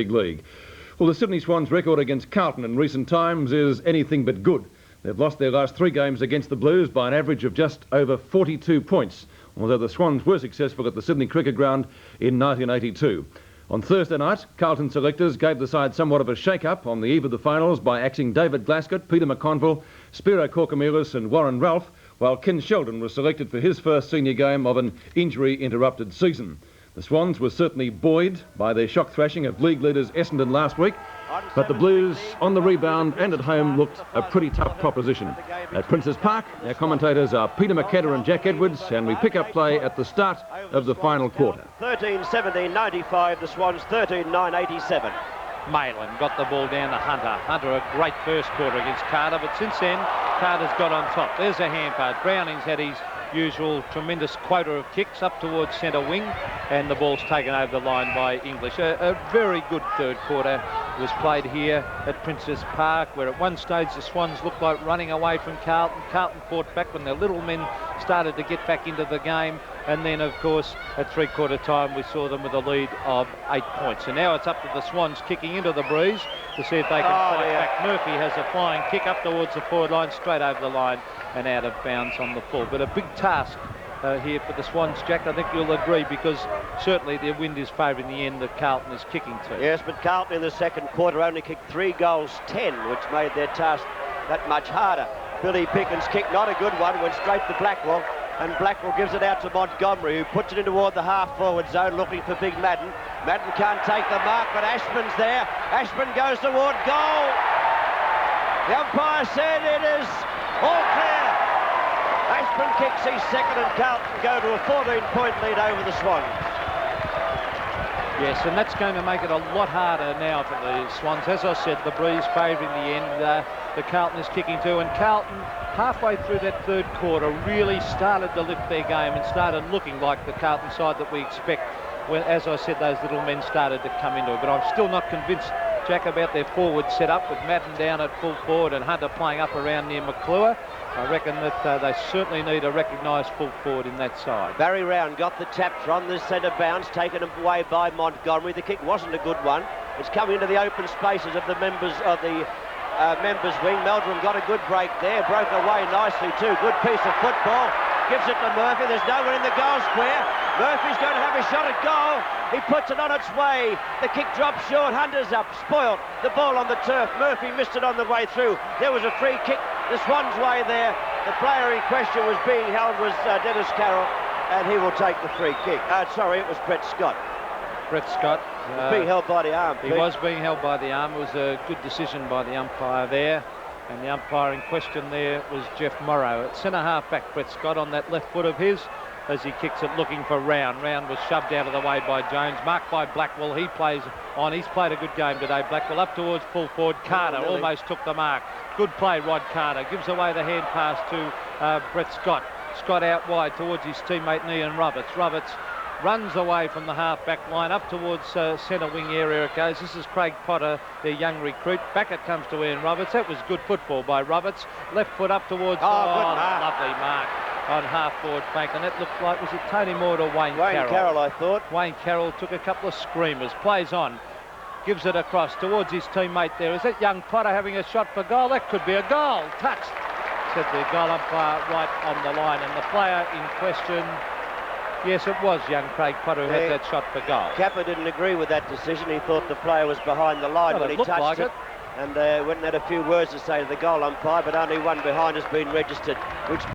League. Well, the Sydney Swans' record against Carlton in recent times is anything but good. They've lost their last 3 games against the Blues by an average of just over 42 points, although the Swans were successful at the Sydney Cricket Ground in 1982. On Thursday night, Carlton selectors gave the side somewhat of a shake-up on the eve of the finals by axing David Glascott, Peter McConville, Spiro Korkamilis and Warren Ralph, while Ken Sheldon was selected for his first senior game of an injury-interrupted season. The Swans were certainly buoyed by their shock thrashing of league leaders Essendon last week, but the Blues on the rebound and at home looked a pretty tough proposition. At Princes Park, our commentators are Peter McKenna and Jack Edwards, and we pick up play at the start of the final quarter. 13-17-95, the Swans 13-9-87. Malin got the ball down to Hunter. Hunter a great first quarter against Carter, but since then Carter's got on top. There's a hand pass. Browning's had his usual tremendous quota of kicks up towards centre wing, and the ball's taken over the line by English. A very good third quarter was played here at Princes Park, where at one stage the Swans looked like running away from Carlton. Carlton fought back when their little men started to get back into the game, and then of course at three-quarter time we saw them with a lead of 8 points. And now it's up to the Swans kicking into the breeze to see if they can fight back. Murphy has a flying kick up towards the forward line, straight over the line and out of bounds on the full. But a big task here for the Swans, Jack. I think you'll agree, because certainly their wind is favouring the end that Carlton is kicking to. Yes, but Carlton in the second quarter only kicked 3 goals 10, which made their task that much harder. Billy Pickens' kick, not a good one, went straight to Blackwell, and Blackwell gives it out to Montgomery, who puts it in toward the half-forward zone looking for Big Madden. Madden can't take the mark, but Ashman's there. Ashman goes toward goal. The umpire said it is all clear. Ashman kicks his second, and Carlton go to a 14-point lead over the Swans. Yes, and that's going to make it a lot harder now for the Swans. As I said, the breeze favouring the end. The Carlton is kicking too, and Carlton, halfway through that third quarter, really started to lift their game and started looking like the Carlton side that we expect when, as I said, those little men started to come into it. But I'm still not convinced, Jack, about their forward setup, with Madden down at full forward and Hunter playing up around near McClure. I reckon that they certainly need a recognised full forward in that side. Barry Round got the tap from the centre bounce, taken away by Montgomery. The kick wasn't a good one. It's coming into the open spaces of the members of the members wing. Meldrum got a good break there, broke away nicely too. Good piece of football. Gives it to Murphy. There's no one in the goal square. Murphy's going to have a shot at goal. He puts it on its way. The kick drops short. Hunter's up, spoiled. The ball on the turf. Murphy missed it on the way through. There was a free kick the Swans' way there. The player in question was being held was Dennis Carroll, and he will take the free kick. Sorry, it was Brett Scott. Brett Scott. Being held by the arm. He was being held by the arm. It was a good decision by the umpire there. And the umpire in question there was Jeff Morrow. At centre-half back, Brett Scott on that left foot of his as he kicks it looking for Round. Round was shoved out of the way by Jones, marked by Blackwell. He plays on. He's played a good game today. Blackwell up towards full forward. Carter almost took the mark. Good play, Rod Carter. Gives away the hand pass to Brett Scott. Scott out wide towards his teammate Ian Roberts. Roberts runs away from the half-back line up towards centre wing area it goes. This is Craig Potter, their young recruit. Back it comes to Ian Roberts. That was good football by Roberts. Left foot up towards... lovely mark on half-forward flank. And that looked like, was it Tony Moore or Wayne Carroll? Wayne Carroll, I thought. Wayne Carroll took a couple of screamers. Plays on. Gives it across towards his teammate there. Is that young Potter having a shot for goal? That could be a goal. Touched, said the goal umpire right on the line. And the player in question... Yes, it was young Craig Potter who had that shot for goal. Capper didn't agree with that decision. He thought the player was behind the line when he touched it. And went and had a few words to say to the goal umpire, but only one behind has been registered, which